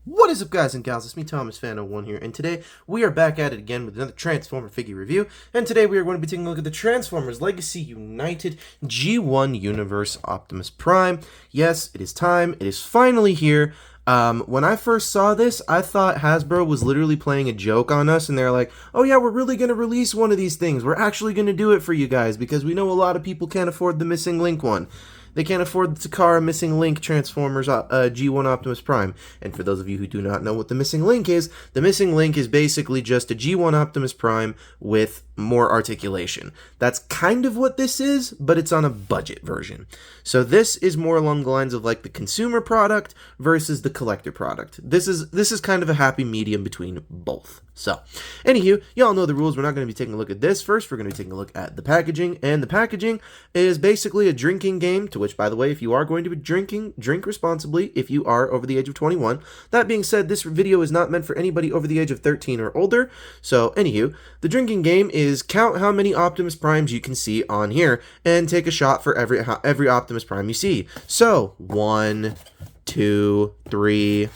What is up, guys and gals? It's me, Thomas Fan01 here, and today we are back at it again with another Transformer figure review. And today we are going to be taking a look at the Transformers Legacy United G1 Universe Optimus Prime. Yes, it is time. It is finally here. When I first saw this, I thought Hasbro was literally playing a joke on us, and they're like, oh yeah, we're really going to release one of these things. We're actually going to do it for you guys, because we know a lot of people can't afford the Missing Link one. They can't afford the Takara Missing Link Transformers G1 Optimus Prime. And for those of you who do not know what the Missing Link is, the Missing Link is basically just a G1 Optimus Prime with more articulation. That's kind of what this is, but it's on a budget version. So this is more along the lines of like the consumer product versus the collector product. This is kind of a happy medium between both. So, anywho, y'all know the rules. We're not going to be taking a look at this. First, we're going to be taking a look at the packaging. And the packaging is basically a drinking game, to which, by the way, if you are going to be drinking, drink responsibly if you are over the age of 21. That being said, this video is not meant for anybody over the age of 13 or older. So, anywho, the drinking game is count how many Optimus Primes you can see on here and take a shot for every Optimus Prime you see. So, 1, 2, 3,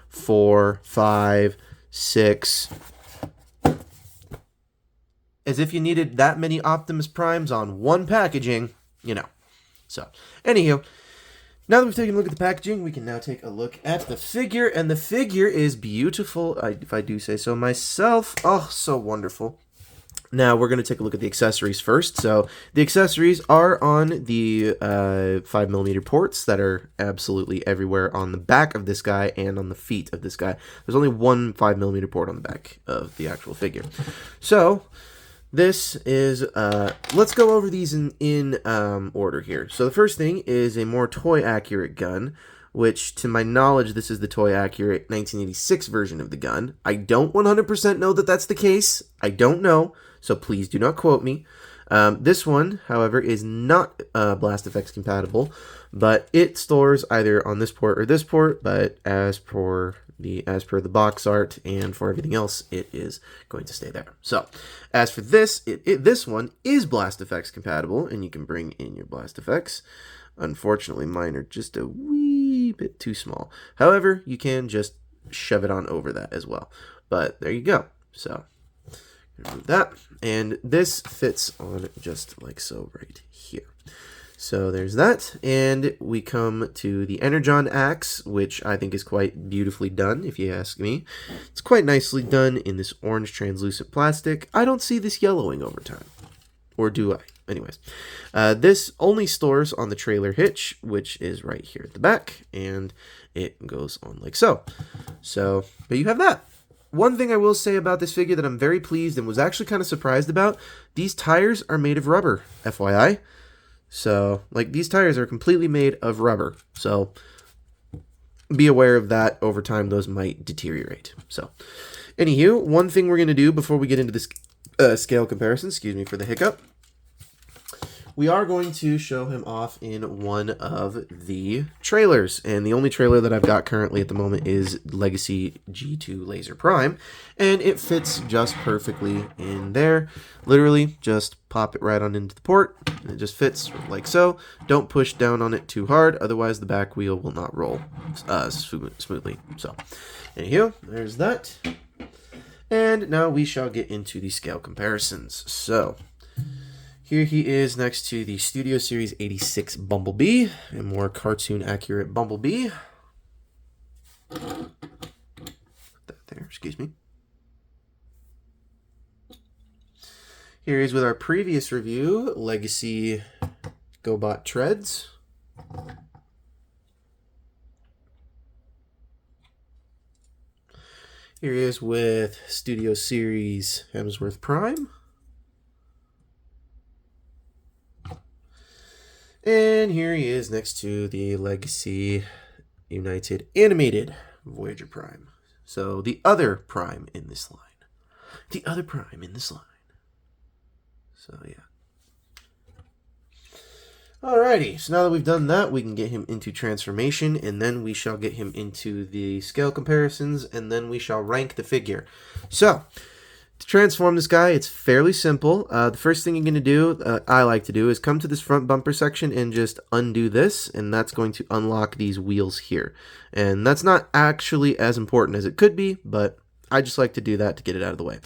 4, 5, 6... as if you needed that many Optimus Primes on one packaging, you know. So, anywho, now that we've taken a look at the packaging, we can now take a look at the figure, and the figure is beautiful, if I do say so myself. Oh, so wonderful. Now, we're going to take a look at the accessories first. So, the accessories are on the 5mm ports that are absolutely everywhere on the back of this guy and on the feet of this guy. There's only one 5mm port on the back of the actual figure. So, this is, let's go over these in order here. So, the first thing is a more toy-accurate gun, which, to my knowledge, this is the toy-accurate 1986 version of the gun. I don't 100% know that that's the case. I don't know. So please do not quote me. This one, however, is not Blast Effects compatible, but it stores either on this port or this port. But as per the box art and for everything else, it is going to stay there. So, as for this, this one is Blast Effects compatible, and you can bring in your Blast Effects. Unfortunately, mine are just a wee bit too small. However, you can just shove it on over that as well. But there you go. So, remove that, and this fits on just like so right here. So there's that, and we come to the Energon axe, which I think is quite beautifully done, if you ask me. It's quite nicely done in this orange translucent plastic. I don't see this yellowing over time, or do I? Anyways, this only stores on the trailer hitch, which is right here at the back, and it goes on like so. So, but you have that. One thing I will say about this figure that I'm very pleased and was actually kind of surprised about, these tires are made of rubber, FYI. So, like, these tires are completely made of rubber. So, be aware of that. Over time, those might deteriorate. So, anywho, one thing we're going to do before we get into this scale comparison, excuse me for the hiccup, we are going to show him off in one of the trailers. And the only trailer that I've got currently at the moment is Legacy G2 Laser Prime. And it fits just perfectly in there. Literally, just pop it right on into the port. And it just fits like so. Don't push down on it too hard, otherwise the back wheel will not roll smoothly. So, anywho, there's that. And now we shall get into the scale comparisons. So, here he is next to the Studio Series 86 Bumblebee, a more cartoon-accurate Bumblebee. Put that there, excuse me. Here he is with our previous review, Legacy GoBot Treads. Here he is with Studio Series Hemsworth Prime. And here he is next to the Legacy United Animated Voyager Prime. So the other Prime in this line. The other Prime in this line. So yeah. Alrighty, so now that we've done that, we can get him into transformation, and then we shall get him into the scale comparisons, and then we shall rank the figure. So, To transform this guy, it's fairly simple. The first thing you're going to do, I like to do, is come to this front bumper section and just undo this, and that's going to unlock these wheels here. And that's not actually as important as it could be, but I just like to do that to get it out of the way.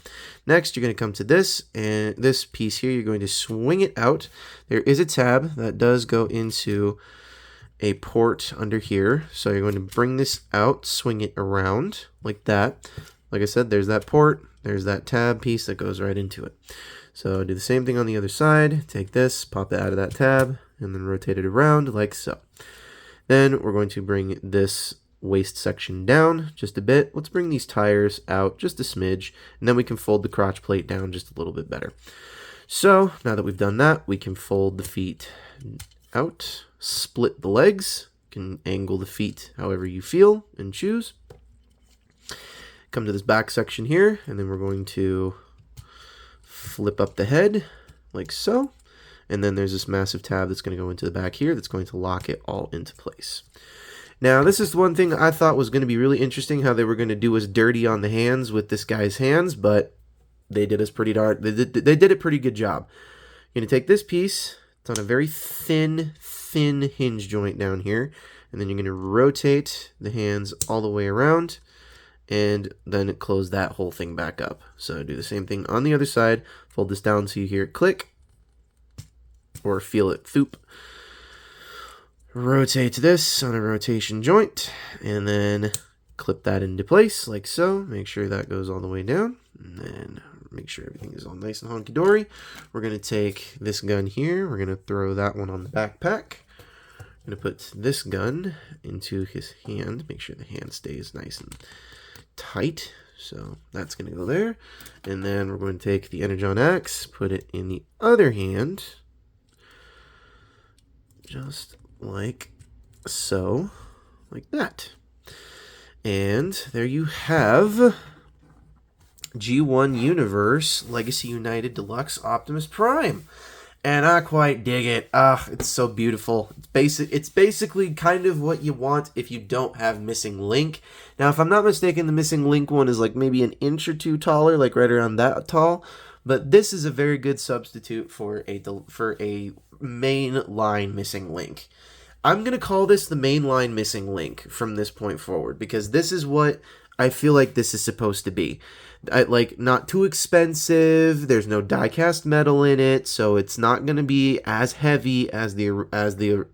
Next, you're going to come to this, and this piece here, you're going to swing it out. There is a tab that does go into a port under here, so you're going to bring this out, swing it around like that. Like I said, there's that port, there's that tab piece that goes right into it. So do the same thing on the other side. Take this, pop it out of that tab, and then rotate it around like so. Then we're going to bring this waist section down just a bit. Let's bring these tires out just a smidge, and then we can fold the crotch plate down just a little bit better. So now that we've done that, we can fold the feet out, split the legs, you can angle the feet however you feel and choose. Come to this back section here, and then we're going to flip up the head like so. And then there's this massive tab that's going to go into the back here that's going to lock it all into place. Now, this is one thing I thought was going to be really interesting, how they were going to do us dirty on the hands with this guy's hands, but they did us pretty dark. They did a pretty good job. You're going to take this piece. It's on a very thin hinge joint down here, and then you're going to rotate the hands all the way around, and then close that whole thing back up. So do the same thing on the other side. Fold this down so you hear it click, or feel it thoop. Rotate this on a rotation joint, and then clip that into place like so. Make sure that goes all the way down, and then make sure everything is all nice and honky-dory. We're going to take this gun here. We're going to throw that one on the backpack. I'm going to put this gun into his hand. Make sure the hand stays nice and tight. So that's going to go there. And then we're going to take the Energon axe, put it in the other hand. Just like so. Like that. And there you have G1 Universe Legacy United Deluxe Optimus Prime. And I quite dig it. It's so beautiful. It's basically kind of what you want if you don't have Missing Link. Now, if I'm not mistaken, the Missing Link one is like maybe an inch or two taller, like right around that tall. But this is a very good substitute for a main line Missing Link. I'm going to call this the main line Missing Link from this point forward, because this is what I feel like this is supposed to be. Like, not too expensive. There's no die-cast metal in it, so it's not going to be as heavy as the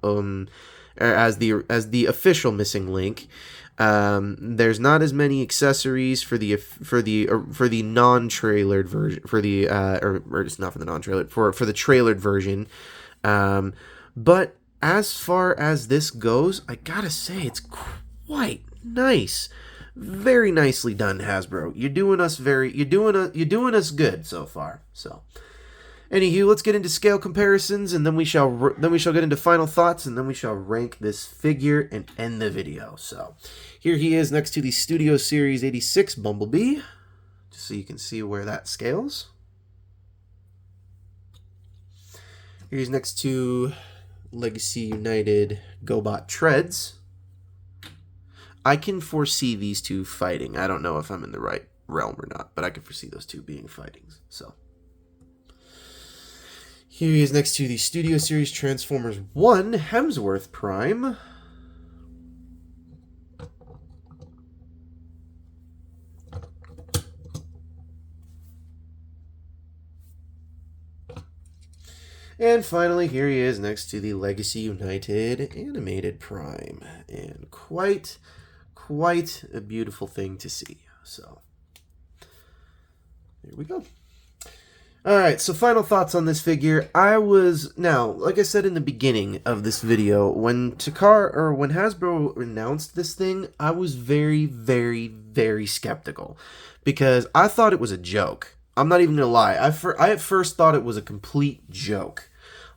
official Missing Link. There's not as many accessories for the non-trailered version, or it's not for the non-trailered, for the trailered version. But as far as this goes, I gotta say it's quite nice. Very nicely done, Hasbro. You're doing us good so far. So, anywho, let's get into scale comparisons, and then we shall get into final thoughts, and then we shall rank this figure and end the video. So, here he is next to the Studio Series 86 Bumblebee, just so you can see where that scales. Here he's next to Legacy United GoBot Treads. I can foresee these two fighting. I don't know if I'm in the right realm or not, but I can foresee those two being fighting. So here he is next to the Studio Series Transformers 1 Hemsworth Prime. And finally, here he is next to the Legacy United Animated Prime. And quite a beautiful thing to see. So, there we go. Alright, so final thoughts on this figure. Now, like I said in the beginning of this video, when Hasbro announced this thing, I was very, very, very skeptical. Because I thought it was a joke. I'm not even gonna lie. I at first thought it was a complete joke.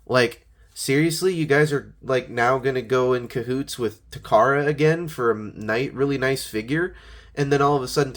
Like, seriously, you guys are like now gonna go in cahoots with Takara again for a really nice figure, and then all of a sudden,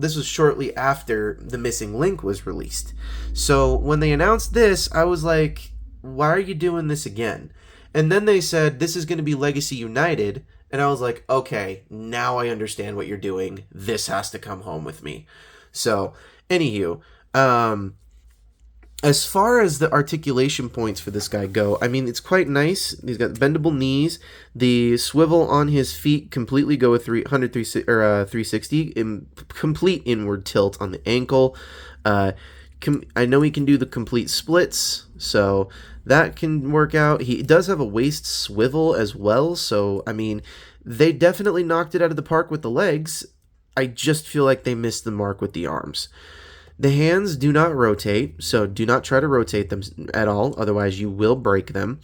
this was shortly after the Missing Link was released. So when they announced this, I was like, why are you doing this again? And then they said this is gonna be Legacy United, and I was like, okay, now I understand what you're doing. This has to come home with me. So, anywho. As far as the articulation points for this guy go, I mean, it's quite nice. He's got bendable knees. The swivel on his feet completely go with 360 in complete inward tilt on the ankle. I know he can do the complete splits, so that can work out. He does have a waist swivel as well, so, I mean, they definitely knocked it out of the park with the legs. I just feel like they missed the mark with the arms. The hands do not rotate, so do not try to rotate them at all, otherwise you will break them.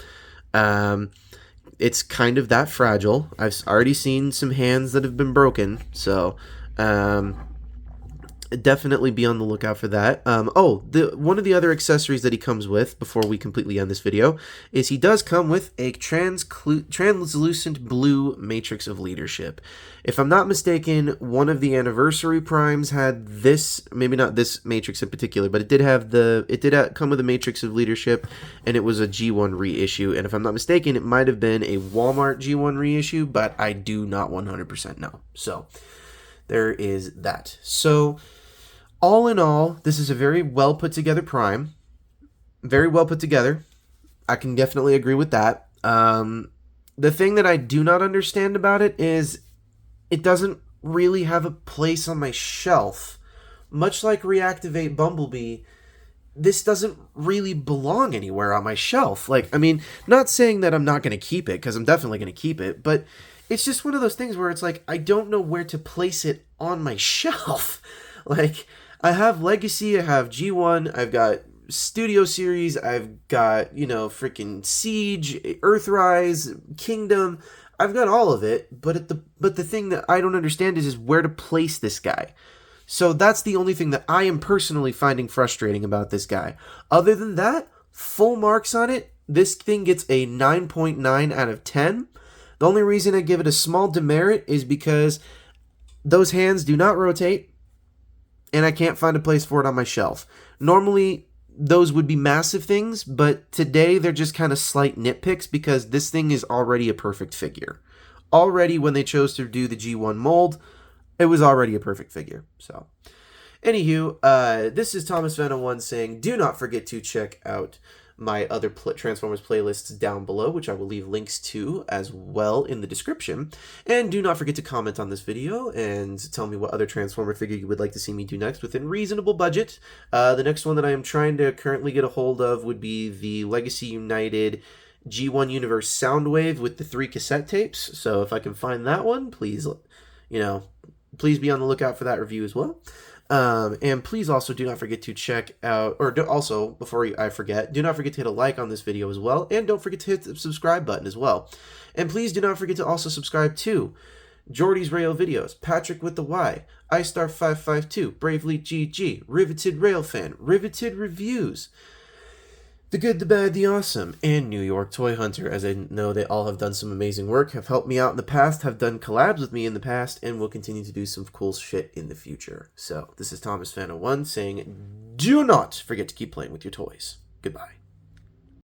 It's kind of that fragile. I've already seen some hands that have been broken, so definitely be on the lookout for that. One of the other accessories that he comes with, before we completely end this video, is he does come with a translucent blue Matrix of Leadership. If I'm not mistaken, one of the anniversary primes had this, maybe not this Matrix in particular, but it did come with a Matrix of Leadership, and it was a G1 reissue. And if I'm not mistaken, it might have been a Walmart G1 reissue, but I do not 100% know. So there is that. So all in all, this is a very well put together prime. Very well put together. I can definitely agree with that. The thing that I do not understand about it is it doesn't really have a place on my shelf. Much like Reactivate Bumblebee, this doesn't really belong anywhere on my shelf. Like, I mean, not saying that I'm not going to keep it, because I'm definitely going to keep it, but it's just one of those things where it's like, I don't know where to place it on my shelf. Like, I have Legacy, I have G1, I've got Studio Series, I've got, freaking Siege, Earthrise, Kingdom. I've got all of it, but the thing that I don't understand is where to place this guy. So that's the only thing that I am personally finding frustrating about this guy. Other than that, full marks on it. This thing gets a 9.9 out of 10. The only reason I give it a small demerit is because those hands do not rotate, and I can't find a place for it on my shelf. Normally, those would be massive things, but today they're just kind of slight nitpicks because this thing is already a perfect figure. Already, when they chose to do the G1 mold, it was already a perfect figure. So, anywho, this is Thomas Venom 1 saying, do not forget to check out my other Transformers playlists down below, which I will leave links to as well in the description. And do not forget to comment on this video and tell me what other Transformer figure you would like to see me do next within reasonable budget. The next one that I am trying to currently get a hold of would be the Legacy United G1 Universe Soundwave with the 3 cassette tapes. So if I can find that one, please, please be on the lookout for that review as well. And please also do not forget to check out, before I forget, do not forget to hit a like on this video as well, and don't forget to hit the subscribe button as well. And please do not forget to also subscribe to Jordy's Rail Videos, Patrick with the Y, iStar552, Bravely GG, Riveted Railfan, Riveted Reviews, The Good, the Bad, the Awesome, and New York Toy Hunter, as I know they all have done some amazing work, have helped me out in the past, have done collabs with me in the past, and will continue to do some cool shit in the future. So, this is Thomas Fano1 saying, do not forget to keep playing with your toys. Goodbye.